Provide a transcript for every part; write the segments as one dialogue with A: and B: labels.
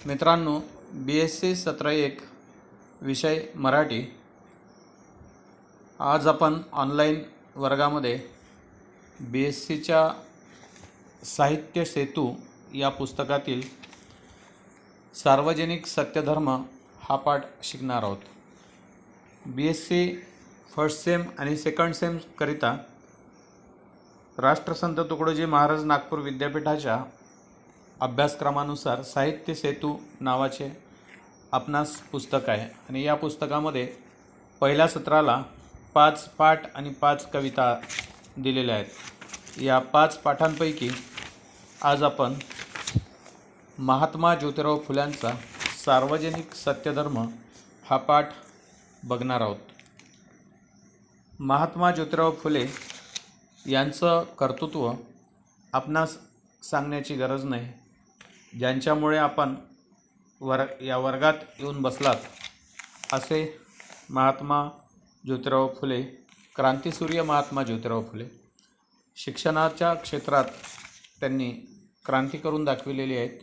A: मित्रांनो, BSc सत्र 1 विषय मराठी. आज आपण ऑनलाईन वर्गामध्ये BScच्या साहित्य सेतू या पुस्तकातील सार्वजनिक सत्यधर्म हा पाठ शिकणार आहोत. BSc फर्स्ट सेम आणि सेकंड सेम करिता राष्ट्रसंत तुकडोजी महाराज नागपूर विद्यापीठाच्या अभ्यासक्रमानुसार साहित्य सेतू नावाचे आपणास पुस्तक आहे आणि या पुस्तकामध्ये पहिल्या सत्राला 5 पाठ आणि 5 कविता दिलेल्या आहेत. या 5 पाठांपैकी आज आपण महात्मा ज्योतिराव फुल्यांचा सार्वजनिक सत्यधर्म हा पाठ बघणार आहोत. महात्मा ज्योतिराव फुले यांचं कर्तृत्व आपणास सांगण्याची गरज नाही. ज्यांच्यामुळे आपण या वर्गात येऊन बसलात असे महात्मा ज्योतिराव फुले, क्रांतिसूर्य महात्मा ज्योतिराव फुले. शिक्षणाच्या क्षेत्रात त्यांनी क्रांती करून दाखविलेली आहेत.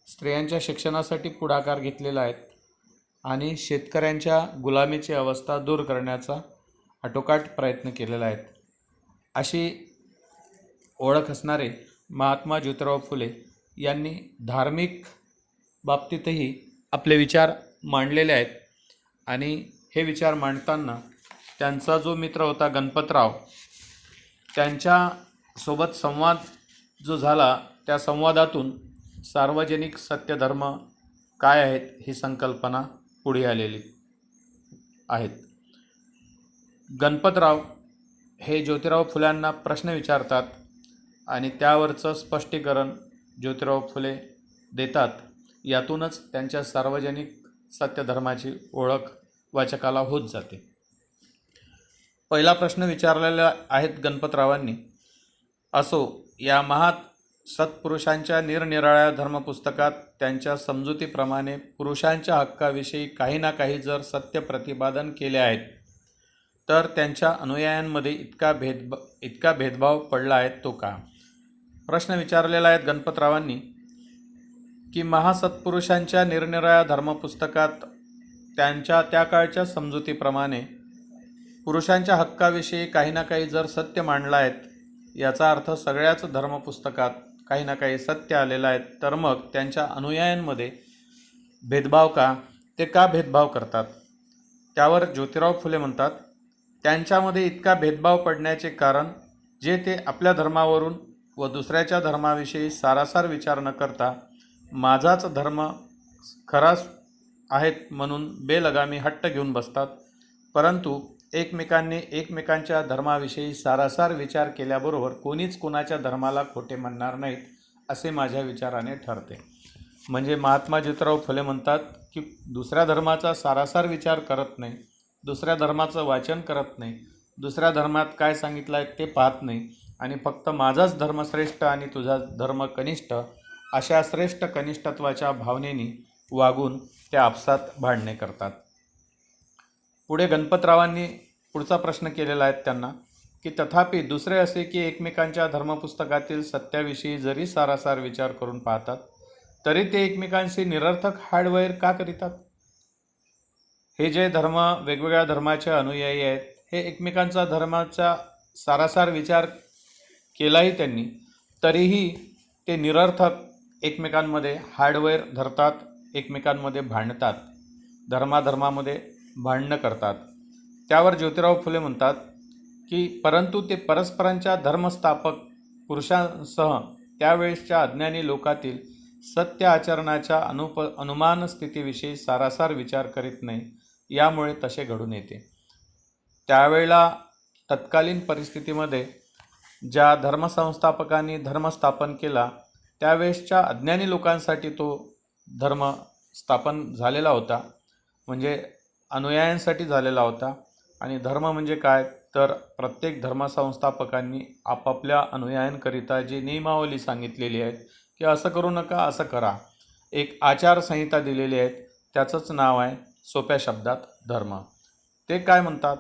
A: स्त्रियांच्या शिक्षणासाठी पुढाकार घेतलेला आहे आणि शेतकऱ्यांच्या गुलामीची अवस्था दूर करण्याचा आटोकाट प्रयत्न केलेला आहे. अशी ओळख असणारे महात्मा ज्योतिराव फुले यांनी धार्मिक बाबतीतही आपले विचार मांडलेले आहेत आणि हे विचार मांडताना त्यांचा जो मित्र होता गणपतराव, त्यांच्यासोबत संवाद जो झाला त्या संवादातून सार्वजनिक सत्यधर्म काय आहेत ही संकल्पना पुढे आलेली आहेत. गणपतराव हे ज्योतिराव फुल्यांना प्रश्न विचारतात आणि त्यावरचं स्पष्टीकरण ज्योतिराव फुले देतात. यातूनच त्यांच्या सार्वजनिक सत्यधर्माची ओळख वाचकाला होत जाते. पहिला प्रश्न विचारलेला आहेत गणपतरावांनी. असो, या महात सत्पुरुषांच्या निरनिराळ्या धर्मपुस्तकात त्यांच्या समजुतीप्रमाणे पुरुषांच्या हक्काविषयी काही ना काही जर सत्य प्रतिपादन केले आहेत, तर त्यांच्या अनुयायांमध्ये इतका भेदभाव पडला आहे तो का? प्रश्न विचारलेला आहे गणपतरावांनी की महासत्पुरुषांच्या निरनिराळ्या धर्मपुस्तकात त्यांच्या त्या काळच्या समजुतीप्रमाणे पुरुषांच्या हक्काविषयी काही ना काही जर सत्य मांडलं आहेत, याचा अर्थ सगळ्याच धर्मपुस्तकात काही ना काही सत्य आलेलं आहे, तर मग त्यांच्या अनुयायांमध्ये भेदभाव का? ते का भेदभाव करतात? त्यावर ज्योतिराव फुले म्हणतात, त्यांच्यामध्ये इतका भेदभाव पडण्याचे कारण जे ते आपल्या धर्मावरून व दुसऱ्याच्या धर्माविषयी सारासार विचार न करता माझाच धर्म खराच आहेत म्हणून बेलगामी हट्ट घेऊन बसतात, परंतु एकमेकांनी एकमेकांच्या धर्माविषयी सारासार विचार केल्याबरोबर कोणीच कोणाच्या धर्माला खोटे म्हणणार नाहीत असे माझ्या विचाराने ठरते. म्हणजे महात्मा ज्योतिराव फुले म्हणतात की दुसऱ्या धर्माचा सारासार विचार करत नाही, दुसऱ्या धर्माचं वाचन करत नाही, दुसऱ्या धर्मात काय सांगितलं आहे ते पाहत नाही आणि फक्त माझाच धर्म श्रेष्ठ आणि तुझा धर्म कनिष्ठ अशा श्रेष्ठ कनिष्ठत्वाच्या भावनेने वागून ते आपसात भांडणे करतात. पुढे गणपतरावांनी पुढचा प्रश्न केलेला आहे त्यांना की तथापि दुसरे असे की एकमेकांच्या धर्मपुस्तकातील सत्याविषयी जरी सारासार विचार करून पाहतात, तरी ते एकमेकांशी निरर्थक हाडवैर का करीतात? हे जे वेगवेगळ्या धर्माचे अनुयायी आहेत, हे एकमेकांचा धर्माचा सारासार विचार केलाही त्यांनी, तरीही ते निरर्थक एकमेकांमध्ये हाडवैर धरतात, एकमेकांमध्ये भांडतात, धर्माधर्मामध्ये भांडणं करतात. त्यावर ज्योतिराव फुले म्हणतात की परंतु ते परस्परांच्या धर्मस्थापक पुरुषांसह त्यावेळेसच्या अज्ञानी लोकातील सत्य आचरणाच्या अनुमान स्थितीविषयी सारासार विचार करीत नाही, यामुळे तसे घडून येते. त्यावेळेला तत्कालीन परिस्थितीमध्ये ज्या धर्मसंस्थापकांनी धर्म स्थापन केला, त्यावेळेसच्या अज्ञानी लोकांसाठी तो धर्म स्थापन झालेला होता, म्हणजे अनुयायांसाठी झालेला होता. आणि धर्म म्हणजे काय, तर प्रत्येक धर्मसंस्थापकांनी आपापल्या अनुयायांकरिता जी नियमावली सांगितलेली आहे की असं करू नका, असं करा, एक आचारसंहिता दिलेली आहे, त्याचंच नाव आहे सोप्या शब्दात धर्म. ते काय म्हणतात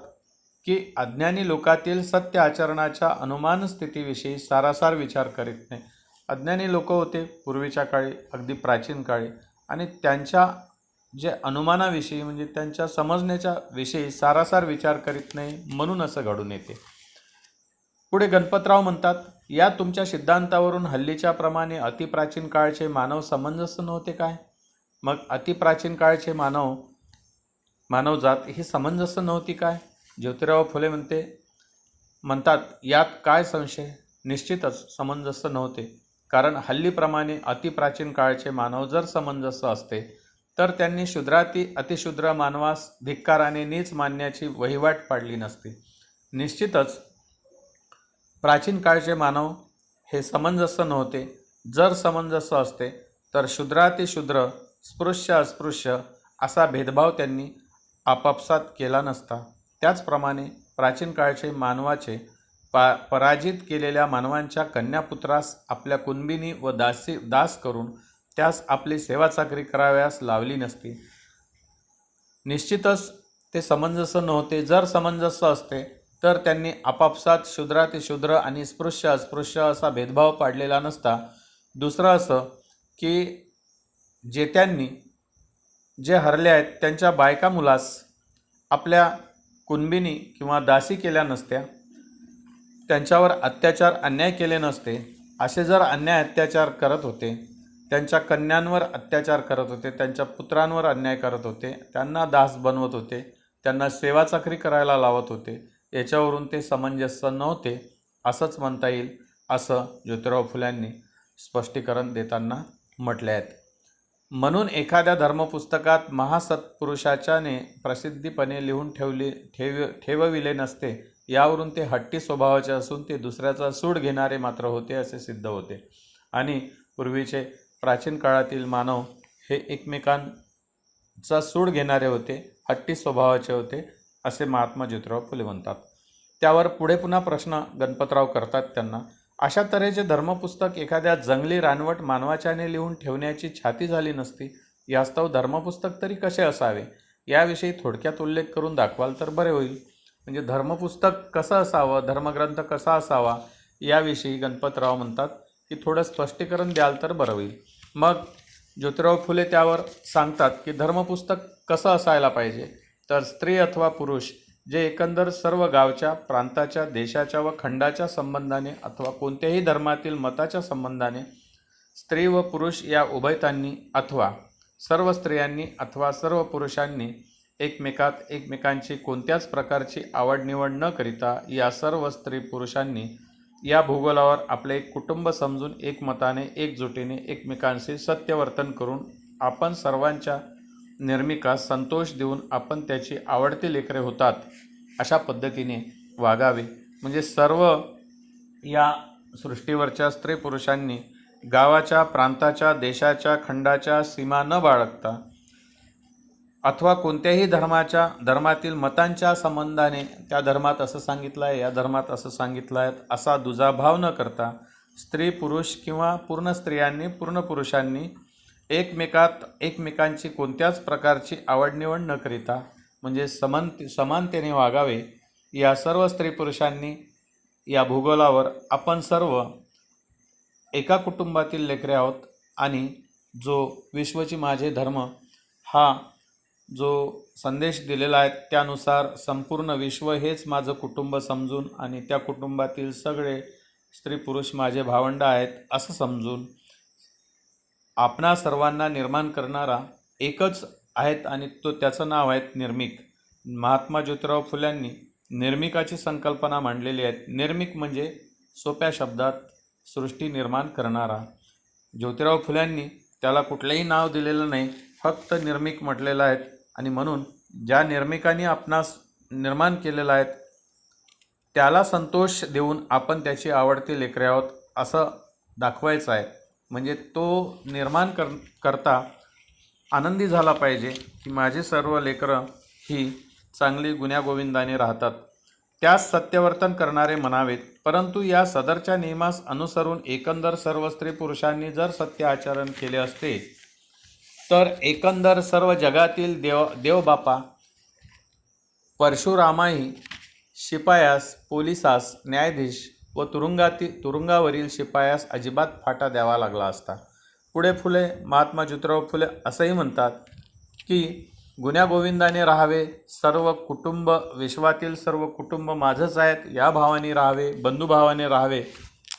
A: की अज्ञानी लोकातील सत्य आचरणाच्या अनुमान स्थितीविषयी सारासार विचार करीत नाही. अज्ञानी लोक होते पूर्वीच्या काळी, अगदी प्राचीन काळी, आणि त्यांच्या जे अनुमानाविषयी म्हणजे त्यांच्या समजण्याच्या विषयी सारासार विचार करीत नाही, म्हणून असं घडून येते. पुढे गणपतराव म्हणतात, या तुमच्या सिद्धांतावरून हल्लीच्या प्रमाणे अतिप्राचीन काळचे मानव समंजस नव्हते काय? मग अतिप्राचीन काळचे मानवजात ही समंजस नव्हती काय? ज्योतिराव फुले म्हणतात, यात काय संशय? निश्चितच समंजस नव्हते. कारण हल्लीप्रमाणे अतिप्राचीन काळचे मानव जर समंजस असते तर त्यांनी शूद्राती अतिशूद्र मानवास धिक्काराने नीच मानण्याची वहिवाट पाडली नसती. निश्चितच प्राचीन काळचे मानव हे समंजस नव्हते. जर समंजस असते तर शूद्रातिशूद्र, स्पृश्य अस्पृश्य असा भेदभाव त्यांनी आपापसात केला नसता. त्याचप्रमाणे प्राचीन काळचे मानवाचे पराजित केलेल्या मानवांच्या कन्यापुत्रास आपल्या कुणबिनी व दास करून त्यास आपली सेवा चाकरी कराव्यास लावली नसती. निश्चितच ते समंजस नव्हते. जर समंजस असते तर त्यांनी आपापसात शूद्रातिशूद्र आणि स्पृश्य अस्पृश्य असा भेदभाव पाडलेला नसता. दुसरं असं की जेत्यांनी जे हरले आहेत त्यांच्या बायका मुलास आपल्या कुणबिनी किंवा दासी केल्या नसत्या, त्यांच्यावर अत्याचार अन्याय केले नसते. असे जर अन्याय अत्याचार करत होते, त्यांच्या कन्यांवर अत्याचार करत होते, त्यांच्या पुत्रांवर अन्याय करत होते, त्यांना दास बनवत होते, त्यांना सेवा चाकरी करायला लावत होते, याच्यावरून ते समंजस्य नव्हते असंच म्हणता येईल, असं ज्योतिराव फुल्यांनी स्पष्टीकरण देताना म्हटले आहेत. म्हणून एखाद्या धर्मपुस्तकात महासत्पुरुषाच्याने प्रसिद्धीपणे लिहून ठेवविले नसते. यावरून ते हट्टी स्वभावाचे असून ते दुसऱ्याचा सूड घेणारे मात्र होते असे सिद्ध होते. आणि पूर्वीचे प्राचीन काळातील मानव हे एकमेकांचा सूड घेणारे होते, हट्टी स्वभावाचे होते असे महात्मा ज्योतिराव फुले म्हणतात. त्यावर पुढे पुन्हा प्रश्न गणपतराव करतात त्यांना, अशा तऱ्हेचे धर्मपुस्तक एखाद्या जंगली रानवट मानवाच्याने लिहून ठेवण्याची छाती झाली नसती. यास्तव धर्मपुस्तक तरी कसे असावे याविषयी थोडक्यात उल्लेख करून दाखवाल तर बरे होईल. म्हणजे धर्मपुस्तक कसं असावं, धर्मग्रंथ कसा असावा याविषयी गणपतराव म्हणतात की थोडं स्पष्टीकरण द्याल तर बरं होईल. मग ज्योतिराव फुले त्यावर सांगतात की धर्मपुस्तक कसं असायला पाहिजे, तर स्त्री अथवा पुरुष जे एकंदर सर्व गावच्या, प्रांताच्या, देशाच्या व खंडाच्या संबंधाने अथवा कोणत्याही धर्मातील मताच्या संबंधाने स्त्री व पुरुष या उभयतांनी अथवा सर्व स्त्रियांनी अथवा सर्व पुरुषांनी एकमेकांची कोणत्याच प्रकारची आवडनिवड न करिता या सर्व स्त्री पुरुषांनी या भूगोलावर आपले एक कुटुंब समजून एकमताने एकजुटीने एकमेकांशी सत्यवर्तन करून आपण सर्वांच्या निर्मिकास संतोष देऊन आपण त्याची आवडती लेकरे होतात अशा पद्धतीने वागावे. म्हणजे सर्व या सृष्टीवरच्या स्त्री पुरुषांनी गावाच्या, प्रांताच्या, देशाच्या, खंडाच्या सीमा न बाळगता अथवा कोणत्याही धर्मातील मतांच्या संबंधाने त्या धर्मात असं सांगितलं आहे, या धर्मात असं सांगितलं आहे असा दुजाभाव न करता स्त्री पुरुष किंवा पूर्ण स्त्रियांनी पूर्ण पुरुषांनी एकमेकांची कोणत्याच प्रकारची आवडनिवड न करिता म्हणजे समानतेने वागावे. या सर्व स्त्री पुरुषांनी या भूगोलावर आपण सर्व एका कुटुंबातील लेकरे आहोत आणि जो विश्वची माझे धर्म हा जो संदेश दिलेला आहे त्यानुसार संपूर्ण विश्व हेच माझं कुटुंब समजून आणि त्या कुटुंबातील सगळे स्त्री पुरुष माझे भावंड आहेत असं समजून आपणा सर्वांना निर्माण करणारा एकच आहेत आणि त्याचं नाव आहे निर्मिक. महात्मा ज्योतिराव फुल्यांनी निर्मिकाची संकल्पना मांडलेली आहे. निर्मिक म्हणजे सोप्या शब्दात सृष्टी निर्माण करणारा. ज्योतिराव फुल्यांनी त्याला कुठलंही नाव दिलेलं नाही, फक्त निर्मिक म्हटलेलं आहे. आणि म्हणून ज्या निर्मिकांनी आपणास निर्माण केलेलं आहे त्याला संतोष देऊन आपण त्याची आवडती लेकरे आहोत असं दाखवायचं आहे. म्हणजे तो निर्माण करता आनंदी झाला पाहिजे की माझी सर्व लेकरं ही चांगली गुण्यागोविंदाने राहतात, त्यास सत्यवर्तन करणारे म्हणावेत. परंतु या सदरच्या नियमास अनुसरून एकंदर सर्व स्त्री पुरुषांनी जर सत्य आचरण केले असते तर एकंदर सर्व जगातील देवबापा परशुरामाही शिपायास, पोलिसास, न्यायाधीश व तुरुंगावरील शिपायास अजिबात फाटा द्यावा लागला असता. पुढे फुले महात्मा ज्योतिराव फुले असंही म्हणतात की गुण्यागोविंदाने राहावे, सर्व कुटुंब विश्वातील सर्व कुटुंब माझंच आहेत या भावाने राहावे, बंधुभावाने राहावे,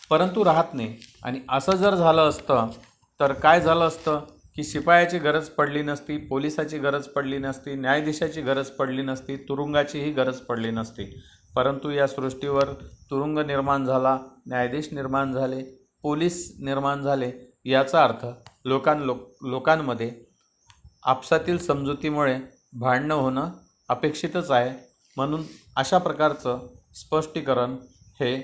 A: परंतु राहत नाही. आणि असं जर झालं असतं तर काय झालं असतं की शिपायाची गरज पडली नसती, पोलिसाची गरज पडली नसती, न्यायाधीशाची गरज पडली नसती, तुरुंगाचीही गरज पडली नसती. परंतु या सृष्टीवर तुरुंग निर्माण झाला, न्यायाधीश निर्माण झाले, पोलीस निर्माण झाले. याचा अर्थ लोकांमध्ये आपसातील समजुतीमुळे भांडणं होणं अपेक्षितच आहे. म्हणून अशा प्रकारचं स्पष्टीकरण हे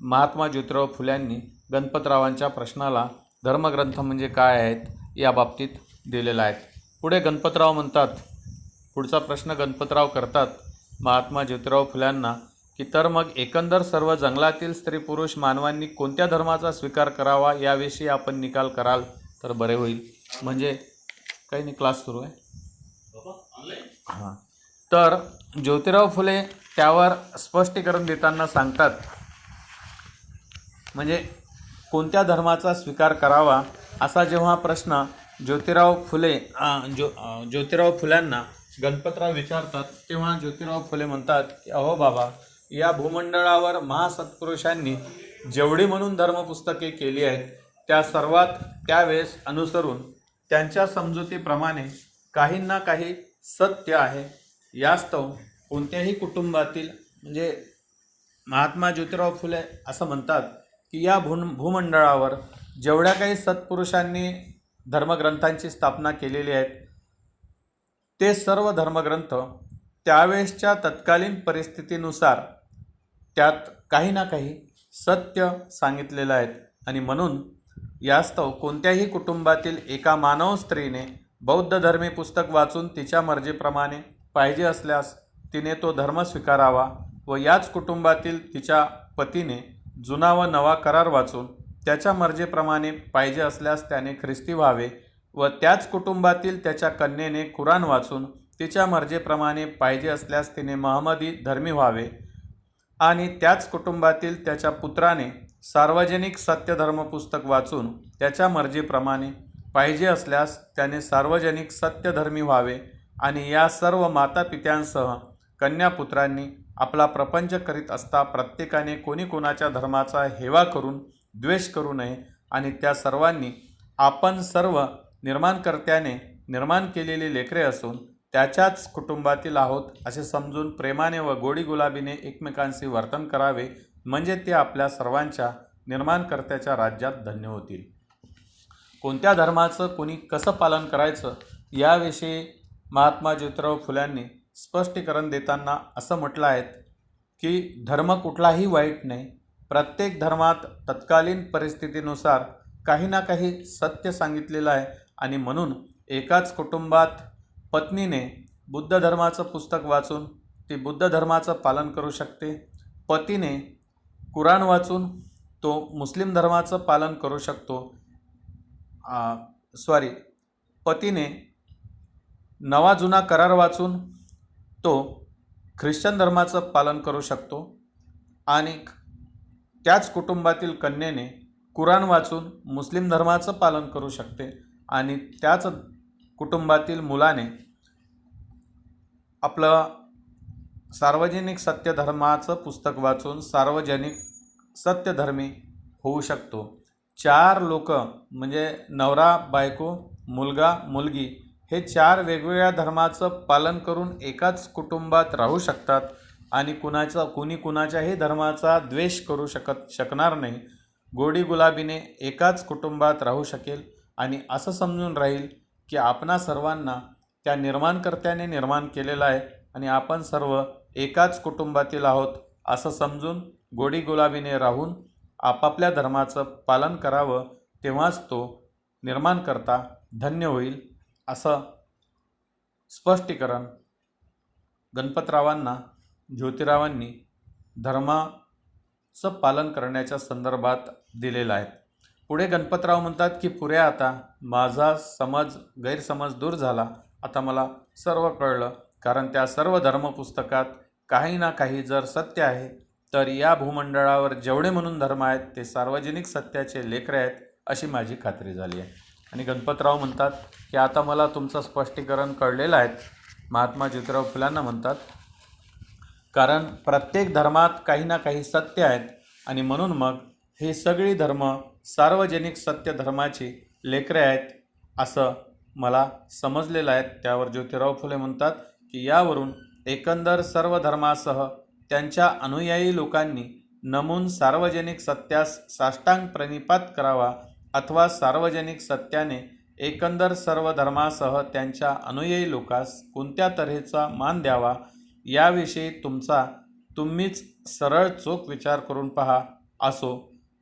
A: महात्मा ज्योतिराव फुल्यांनी गणपतरावांच्या प्रश्नाला धर्मग्रंथ म्हणजे काय आहेत या बाबतीत दिलेला आहे. पुढे गणपतराव म्हणतात, पुढचा प्रश्न गणपतराव करतात महात्मा ज्योतिराव फुल्यांना की तर मग एकंदर सर्व जंगलातील स्त्री पुरुष मानवांनी कोणत्या धर्माचा स्वीकार करावा याविषयी आपण निकाल कराल तर बरे होईल. म्हणजे काही नाही, क्लास सुरू आहे. हां, तर ज्योतिराव फुले त्यावर स्पष्टीकरण देताना सांगतात, म्हणजे कोणत्या धर्माचा स्वीकार करावा असा जेव्हा प्रश्न ज्योतिराव फुल्यांना गणपतराव विचारतात तेव्हा ज्योतिराव फुले म्हणतात की अहो बाबा, या भूमंडळावर महासत्पुरुषांनी जेवढी म्हणून धर्मपुस्तके केली आहेत त्या सर्वात त्यावेळेस अनुसरून त्यांच्या समजुतीप्रमाणे काही ना काही सत्य आहे. यास्तव कोणत्याही कुटुंबातील, म्हणजे महात्मा ज्योतिराव फुले असं म्हणतात की या भूमंडळावर जेवढ्या काही सत्पुरुषांनी धर्मग्रंथांची स्थापना केलेली आहे ते सर्व धर्मग्रंथ त्यावेळेसच्या तत्कालीन परिस्थितीनुसार त्यात काही ना काही सत्य सांगितलेलं आहे. आणि म्हणून यास्तव कोणत्याही कुटुंबातील एका मानव स्त्रीने बौद्ध धर्मी पुस्तक वाचून तिच्या मर्जीप्रमाणे पाहिजे असल्यास तिने तो धर्म स्वीकारावा व याच कुटुंबातील तिच्या पतीने जुना व नवा करार वाचून त्याच्या मर्जीप्रमाणे पाहिजे असल्यास त्याने ख्रिस्ती व्हावे व त्याच कुटुंबातील त्याच्या कन्येने कुराण वाचून तिच्या मर्जीप्रमाणे पाहिजे असल्यास तिने महम्मदी धर्मी व्हावे आणि त्याच कुटुंबातील त्याच्या पुत्राने सार्वजनिक सत्यधर्म पुस्तक वाचून त्याच्या मर्जीप्रमाणे पाहिजे असल्यास त्याने सार्वजनिक सत्यधर्मी व्हावे आणि या सर्व मातापित्यांसह कन्यापुत्रांनी आपला प्रपंच करीत असता प्रत्येकाने कोणी कोणाच्या धर्माचा हेवा करून द्वेष करू नये आणि त्या सर्वांनी आपण सर्व निर्माणकर्त्याने निर्माण केलेली लेकरे असून त्याच्याच कुटुंबातील आहोत असे समजून प्रेमाने व गोडीगुलाबीने एकमेकांशी वर्तन करावे, म्हणजे ते आपल्या सर्वांच्या निर्माणकर्त्याच्या राज्यात धन्य होतील. कोणत्या धर्माचं कोणी कसं पालन करायचं याविषयी महात्मा ज्योतिराव फुल्यांनी स्पष्टीकरण देताना असं म्हटलं आहे की धर्म कुठलाही वाईट नाही, प्रत्येक धर्मात तत्कालीन परिस्थितीनुसार काही ना काही सत्य सांगितलेलं आहे. आणि म्हणून एकाच कुटुंबात पत्नीने बुद्ध धर्माचं पुस्तक वाचून ती बुद्ध धर्माचं पालन करू शकते, पतीने कुराण वाचून तो मुस्लिम धर्माचं पालन करू शकतो, पतीने नवा जुना करार वाचून तो ख्रिश्चन धर्माचं पालन करू शकतो आणि त्याच कुटुंबातील कन्येने कुराण वाचून मुस्लिम धर्माचं पालन करू शकते आणि त्याच कुटुंबातील मुलाने आपलं सार्वजनिक सत्यधर्माचं पुस्तक वाचून सार्वजनिक सत्यधर्मी होऊ शकतो. 4 लोक म्हणजे नवरा बायको मुलगा मुलगी हे 4 वेगवेगळ्या धर्माचं पालन करून एकाच कुटुंबात राहू शकतात आणि कुणी कुणाच्याही धर्माचा द्वेष करू शकणार नाही. गोडी गुलाबीने एकाच कुटुंबात राहू शकेल आणि असं समजून राहील की आपणा सर्वांना त्या निर्माणकर्त्याने निर्माण केलेलं आहे आणि आपण सर्व एकाच कुटुंबातील आहोत असं समजून गोडी गुलाबीने राहून आपापल्या धर्माचं पालन करावं, तेव्हाच तो निर्माणकर्ता धन्य होईल असं स्पष्टीकरण गणपतरावांना ज्योतिरावांनी धर्माचं पालन करण्याच्या संदर्भात दिलेलं आहे. पुढे गणपतराव म्हणतात की पुरे आता माझा गैरसमज दूर झाला, आता मला सर्व कळलं, कारण त्या सर्व धर्मपुस्तकात काही ना काही जर सत्य आहे तर या भूमंडळावर जेवढे म्हणून धर्म आहेत ते सार्वजनिक सत्याचे लेकरे आहेत अशी माझी खात्री झाली आहे. आणि गणपतराव म्हणतात की आता मला तुमचं स्पष्टीकरण कळलेलं आहे. महात्मा ज्योतिराव फुल्यांना म्हणतात, कारण प्रत्येक धर्मात काही ना काही सत्य आहेत आणि म्हणून मग हे सगळी धर्म सार्वजनिक सत्य धर्माची लेकरे आहेत असं मला समजलेलं आहे. त्यावर ज्योतिराव फुले म्हणतात की यावरून एकंदर सर्व धर्मासह त्यांच्या अनुयायी लोकांनी नमून सार्वजनिक सत्यास साष्टांग प्रणिपात करावा अथवा सार्वजनिक सत्याने एकंदर सर्व धर्मासह त्यांच्या अनुयायी लोकांस कोणत्या तऱ्हेचा मान द्यावा याविषयी तुम्हीच सरळ चोख विचार करून पहा असो.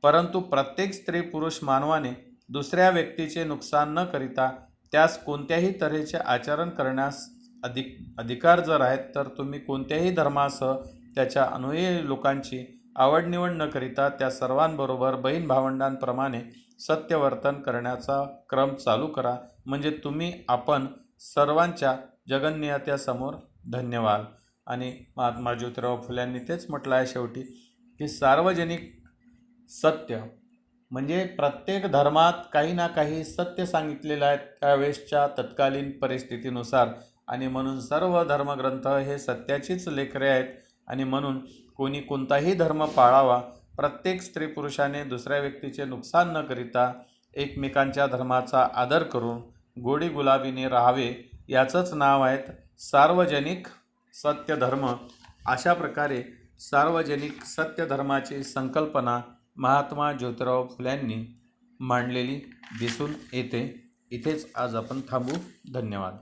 A: परंतु प्रत्येक स्त्री पुरुष मानवाने दुसऱ्या व्यक्तीचे नुकसान न करिता त्यास कोणत्याही तऱ्हेचे आचरण करण्यास अधिकार जर आहेत तर तुम्ही कोणत्याही धर्मासह त्याच्या अनुयायी लोकांची आवडनिवड न करिता त्या सर्वांबरोबर बहीण भावंडांप्रमाणे सत्यवर्तन करण्याचा क्रम चालू करा. म्हणजे तुम्ही आपण सर्वांच्या जगन्नियतेसमोर धन्य व्हाल. आणि महात्मा ज्योतिराव फुल्यांनी तेच म्हटलं आहे शेवटी की सार्वजनिक सत्य म्हणजे प्रत्येक धर्मात काही ना काही सत्य सांगितलेलं आहे त्यावेळेसच्या तत्कालीन परिस्थितीनुसार. आणि म्हणून सर्व धर्मग्रंथ हे सत्याचीच लेकरे आहेत. आणि म्हणून कोणी कोणताही धर्म पाळावा, प्रत्येक स्त्री पुरुषाने दुसऱ्या व्यक्तीचे नुकसान न करिता एकमेकांच्या धर्माचा आदर करून गोडी गुलाबीने राहावे, याचंच नाव आहे सार्वजनिक सत्य धर्म. अशा प्रकारे सार्वजनिक सत्य धर्माची संकल्पना महात्मा ज्योतिराव फुल्यांनी मांडलेली दिसून येते. इथेच आज आपण थांबू. धन्यवाद.